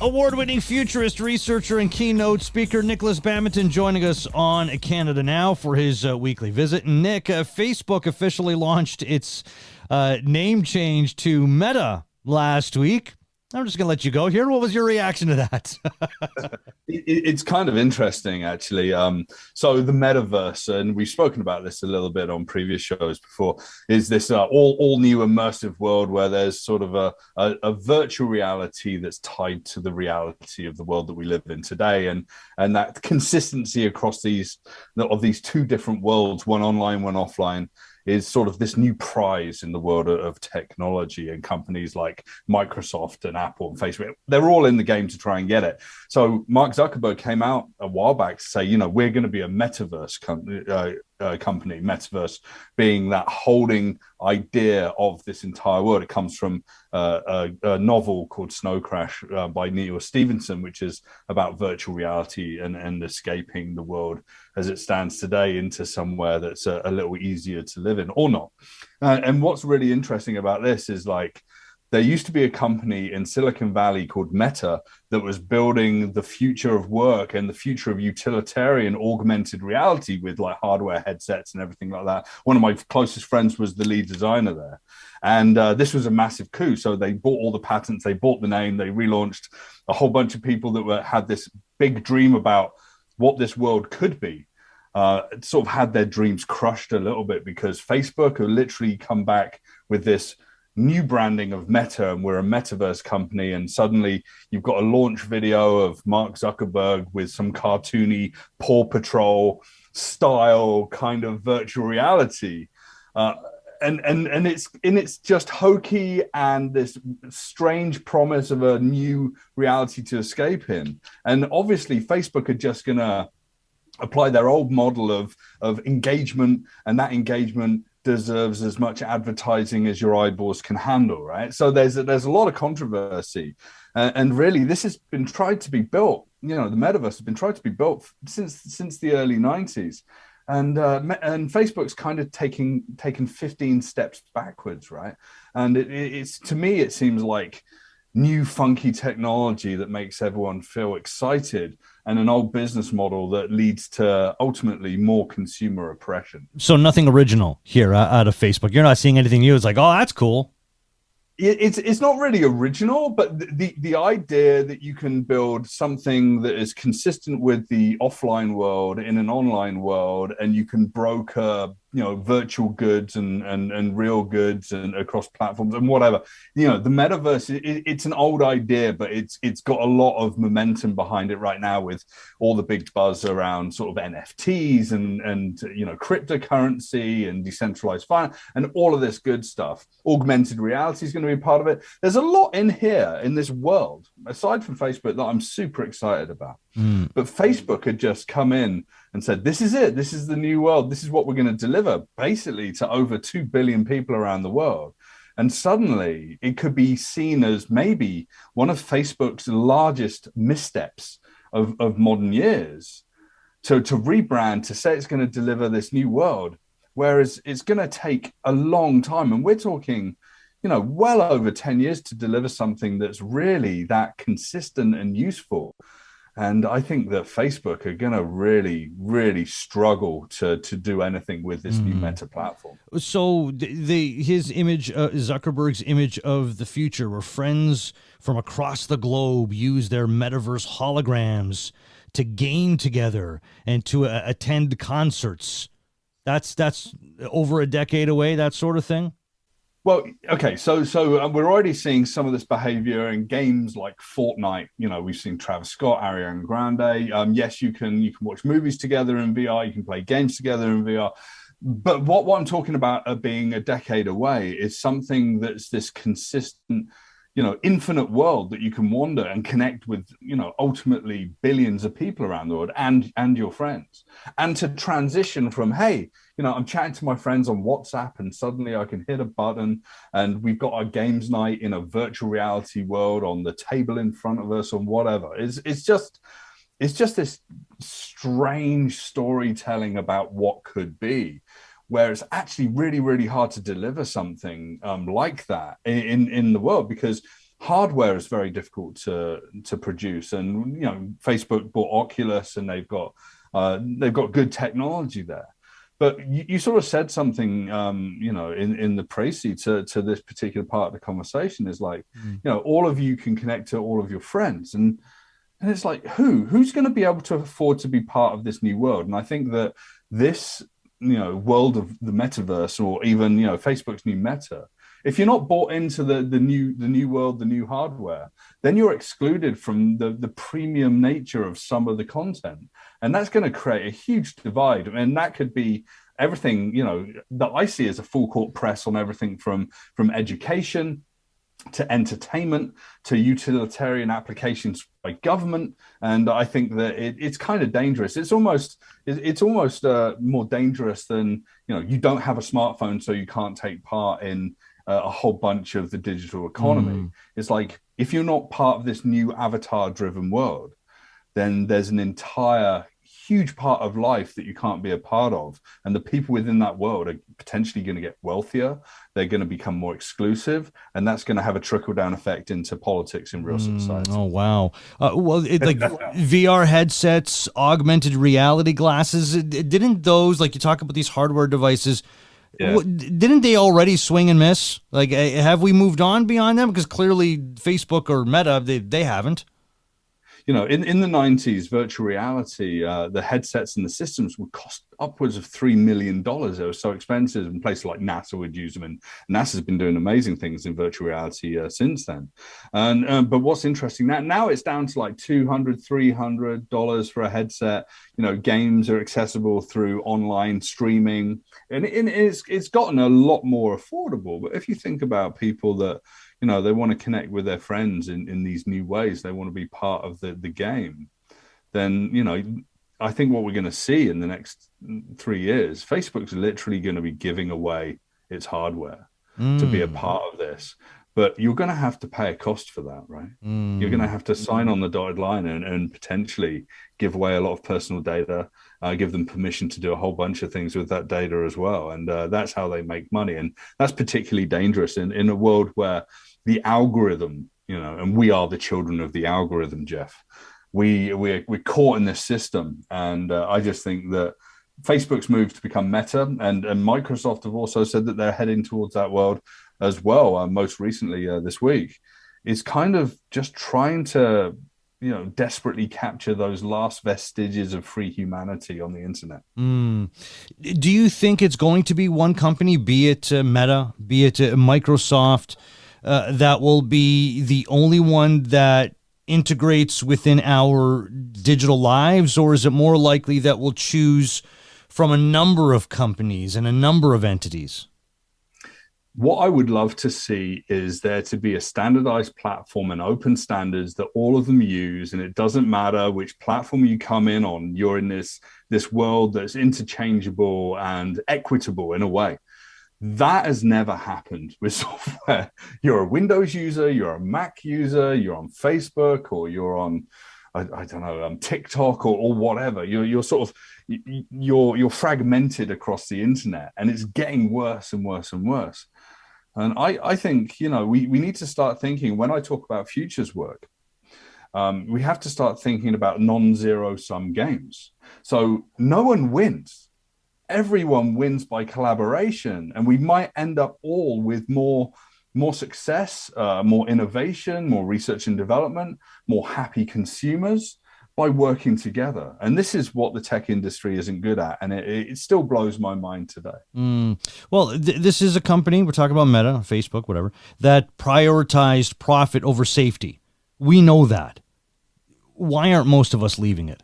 Award-winning futurist, researcher, and keynote speaker Nikolas Badminton joining us on Canada Now for his weekly visit. Nick, Facebook officially launched its name change to Meta last week. I'm just going to let you go here. What was your reaction to that? It's kind of interesting, actually. So the metaverse, and we've spoken about this a little bit on previous shows before, is this all new immersive world where there's sort of a virtual reality that's tied to the reality of the world that we live in today, and that consistency across these two different worlds, one online, one offline, is sort of this new prize in the world of technology, and companies like Microsoft and Apple and Facebook, they're all in the game to try and get it. So Mark Zuckerberg came out a while back to say, we're going to be a metaverse company, metaverse being that holding idea of this entire world. It comes from a novel called Snow Crash by Neil Stephenson, which is about virtual reality and escaping the world as it stands today into somewhere that's a little easier to live in, or not. And what's really interesting about this is, like, there used to be a company in Silicon Valley called Meta that was building the future of work and the future of utilitarian augmented reality with like hardware headsets and everything like that. One of my closest friends was the lead designer there. And this was a massive coup. So they bought all the patents, they bought the name, they relaunched a whole bunch of people that had this big dream about what this world could be. Sort of had their dreams crushed a little bit because Facebook have literally come back with this new branding of Meta, and we're a metaverse company, and suddenly you've got a launch video of Mark Zuckerberg with some cartoony Paw Patrol style kind of virtual reality, and it's just hokey and this strange promise of a new reality to escape in. And obviously Facebook are just gonna apply their old model of engagement, and that engagement deserves as much advertising as your eyeballs can handle, right? So there's a lot of controversy, and really this has been tried to be built. The metaverse has been tried to be built since the early 90s, and Facebook's kind of taken 15 steps backwards, right? And it's to me it seems like new funky technology that makes everyone feel excited, and an old business model that leads to ultimately more consumer oppression. So nothing original here out of Facebook. You're not seeing anything new. It's like, oh, that's cool. It's not really original, but the idea that you can build something that is consistent with the offline world in an online world, and you can broker virtual goods and real goods and across platforms and whatever. The metaverse, it's an old idea, but it's got a lot of momentum behind it right now, with all the big buzz around sort of NFTs and cryptocurrency and decentralized finance and all of this good stuff. Augmented reality is going to be part of it. There's a lot in here in this world, aside from Facebook, that I'm super excited about. But Facebook had just come in and said, this is it. This is the new world. This is what we're going to deliver basically to over 2 billion people around the world. And suddenly it could be seen as maybe one of Facebook's largest missteps of modern years. So to rebrand, to say it's going to deliver this new world, whereas it's going to take a long time. And we're talking, well over 10 years to deliver something that's really that consistent and useful. And I think that Facebook are going to really, really struggle to do anything with this new Meta platform. So his image, Zuckerberg's image of the future, where friends from across the globe use their metaverse holograms to game together and to attend concerts. That's over a decade away, that sort of thing. Well, okay, so we're already seeing some of this behavior in games like Fortnite. We've seen Travis Scott, Ariana Grande. Yes, you can watch movies together in VR. You can play games together in VR. But what I'm talking about being a decade away is something that's this consistent, infinite world that you can wander and connect with, ultimately billions of people around the world and your friends. And to transition from, hey, I'm chatting to my friends on WhatsApp and suddenly I can hit a button and we've got our games night in a virtual reality world on the table in front of us or whatever. It's just this strange storytelling about what could be, where it's actually really, really hard to deliver something like that in the world, because hardware is very difficult to produce. And Facebook bought Oculus, and they've got good technology there. But you sort of said something, in the précis to this particular part of the conversation is like, all of you can connect to all of your friends, and it's like, who's going to be able to afford to be part of this new world? And I think that this, world of the metaverse, or even Facebook's new Meta, if you're not bought into the new world, the new hardware, then you're excluded from the premium nature of some of the content, and that's going to create a huge divide. And that could be everything that I see as a full court press on everything from education to entertainment to utilitarian applications by government. And I think that it's kind of dangerous. It's almost more dangerous than you don't have a smartphone, so you can't take part in a whole bunch of the digital economy. It's like, if you're not part of this new avatar driven world, then there's an entire huge part of life that you can't be a part of. And the people within that world are potentially going to get wealthier. They're going to become more exclusive. And that's going to have a trickle down effect into politics in real society. Oh, wow. Well, like VR headsets, augmented reality glasses, didn't those, like you talk about these hardware devices, didn't they already swing and miss? Like, have we moved on beyond them? Because clearly Facebook or Meta, they haven't. In the 90s, virtual reality, the headsets and the systems would cost upwards of $3 million. They were so expensive, and places like NASA would use them. And NASA's been doing amazing things in virtual reality since then. But what's interesting, now it's down to like $200, $300 for a headset. Games are accessible through online streaming, and it's gotten a lot more affordable. But if you think about people that they want to connect with their friends in these new ways, they want to be part of the game, then, I think what we're going to see in the next 3 years, Facebook's literally going to be giving away its hardware to be a part of this. But you're going to have to pay a cost for that, right? You're going to have to sign on the dotted line and potentially give away a lot of personal data, give them permission to do a whole bunch of things with that data as well. And that's how they make money. And that's particularly dangerous in a world where the algorithm, and we are the children of the algorithm, Jeff. We're caught in this system. And I just think that Facebook's moved to become Meta, and Microsoft have also said that they're heading towards that world as well. Most recently this week, is kind of just trying to, desperately capture those last vestiges of free humanity on the internet. Do you think it's going to be one company, be it Meta, be it Microsoft, that will be the only one that integrates within our digital lives? Or is it more likely that we'll choose from a number of companies and a number of entities? What I would love to see is there to be a standardized platform and open standards that all of them use. And it doesn't matter which platform you come in on, you're in this world that's interchangeable and equitable in a way. That has never happened with software. You're a Windows user, you're a Mac user, you're on Facebook, or you're on, I don't know, TikTok or whatever. You're sort of, you're fragmented across the internet, and it's getting worse and worse and worse. And I think, we need to start thinking, when I talk about futures work, we have to start thinking about non-zero sum games. So no one wins. Everyone wins by collaboration, and we might end up all with more success, more innovation, more research and development, more happy consumers by working together. And this is what the tech industry isn't good at, and it still blows my mind today. Well, this is a company, we're talking about Meta, Facebook, whatever, that prioritized profit over safety. We know that. Why aren't most of us leaving it?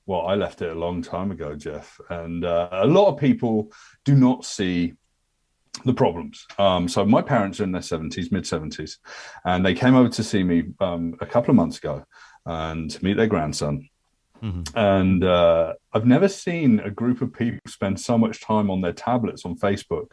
Well, I left it a long time ago, Jeff, and a lot of people do not see the problems. So my parents are in their 70s, mid-70s, and they came over to see me a couple of months ago and to meet their grandson. And I've never seen a group of people spend so much time on their tablets on Facebook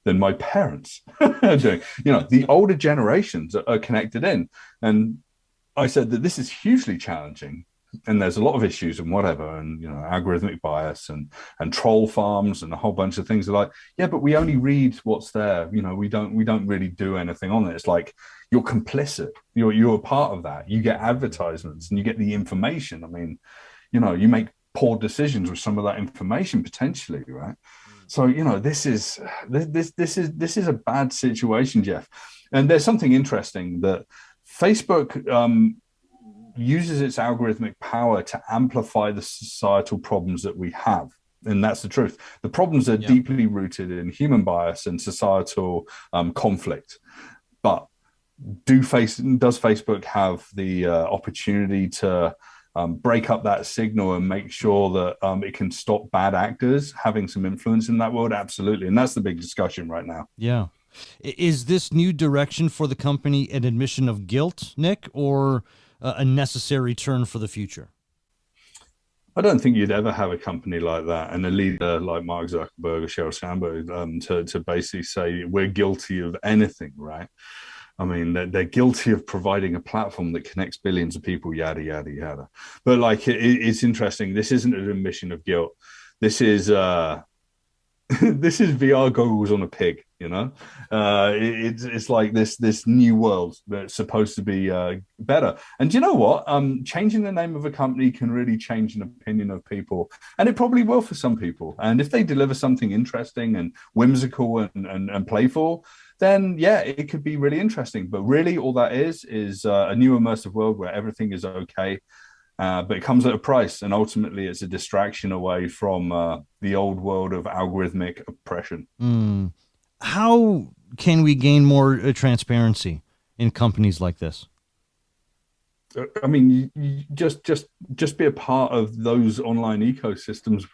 than my parents are doing. The older generations are connected in. And I said that this is hugely challenging and there's a lot of issues and whatever, and algorithmic bias and troll farms and a whole bunch of things are like, yeah, but we only read what's there. We don't really do anything on it. It's like you're complicit. You're a part of that. You get advertisements and you get the information. I mean, you make poor decisions with some of that information potentially, right? So this is a bad situation, Jeff. And there's something interesting that Facebook uses its algorithmic power to amplify the societal problems that we have. And that's the truth. The problems are deeply rooted in human bias and societal conflict. But does Facebook have the opportunity to break up that signal and make sure that it can stop bad actors having some influence in that world? Absolutely. And that's the big discussion right now. Yeah. Is this new direction for the company an admission of guilt, Nick, or a necessary turn for the future? I don't think you'd ever have a company like that and a leader like Mark Zuckerberg or Sheryl Sandberg to basically say we're guilty of anything, right? I mean, they're guilty of providing a platform that connects billions of people, yada, yada, yada. But like, it's interesting. This isn't an admission of guilt. This is this is VR goggles on a pig. It's like this new world that's supposed to be better. And do you know what? Changing the name of a company can really change an opinion of people, and it probably will for some people. And if they deliver something interesting and whimsical and playful, then yeah, it could be really interesting. But really, all that is a new immersive world where everything is okay. But it comes at a price, and ultimately it's a distraction away from the old world of algorithmic oppression. How can we gain more transparency in companies like this? I mean, you just be a part of those online ecosystems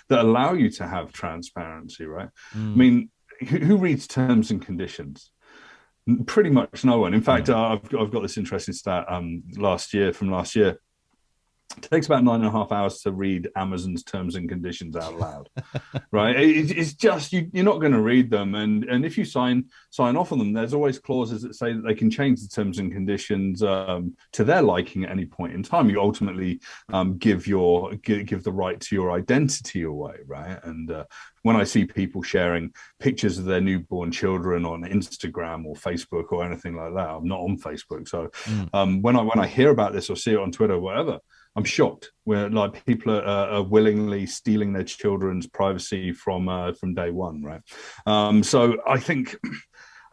that allow you to have transparency, right? I mean, who reads terms and conditions? Pretty much no one. In fact, I've got this interesting stat from last year. It takes about 9.5 hours to read Amazon's terms and conditions out loud, right? It's just you're not going to read them, and if you sign off on them, there's always clauses that say that they can change the terms and conditions to their liking at any point in time. You ultimately give the right to your identity away, right? And when I see people sharing pictures of their newborn children on Instagram or Facebook or anything like that, I'm not on Facebook, so when I hear about this or see it on Twitter or whatever, I'm shocked where like people are willingly stealing their children's privacy from day one, right? So I think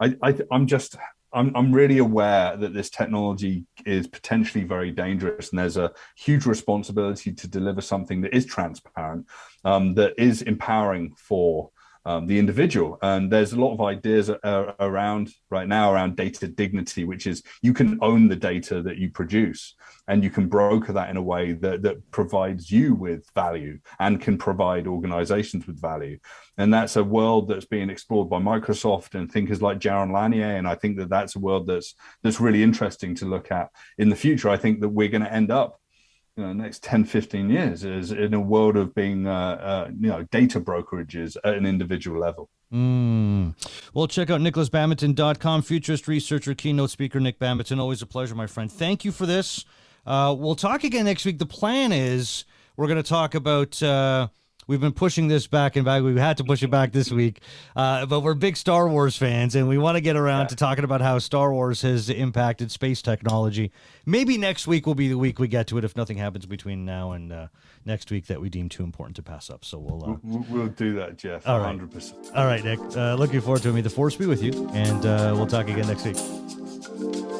I'm really aware that this technology is potentially very dangerous, and there's a huge responsibility to deliver something that is transparent, that is empowering for the individual. And there's a lot of ideas around right now around data dignity, which is you can own the data that you produce, and you can broker that in a way that provides you with value and can provide organizations with value. And that's a world that's being explored by Microsoft and thinkers like Jaron Lanier. And I think that that's a world that's really interesting to look at in the future. I think that we're going to end up next 10, 15 years is in a world of being, data brokerages at an individual level. Well, check out NikolasBadminton.com, futurist researcher, keynote speaker, Nick Badminton. Always a pleasure, my friend. Thank you for this. We'll talk again next week. The plan is we're going to talk about... we've been pushing this back and back. We had to push it back this week. But we're big Star Wars fans, and we want to get around to talking about how Star Wars has impacted space technology. Maybe next week will be the week we get to it if nothing happens between now and next week that we deem too important to pass up. So we'll do that, Jeff. All right. 100%. All right, Nick. Looking forward to it. May the force be with you, and we'll talk again next week.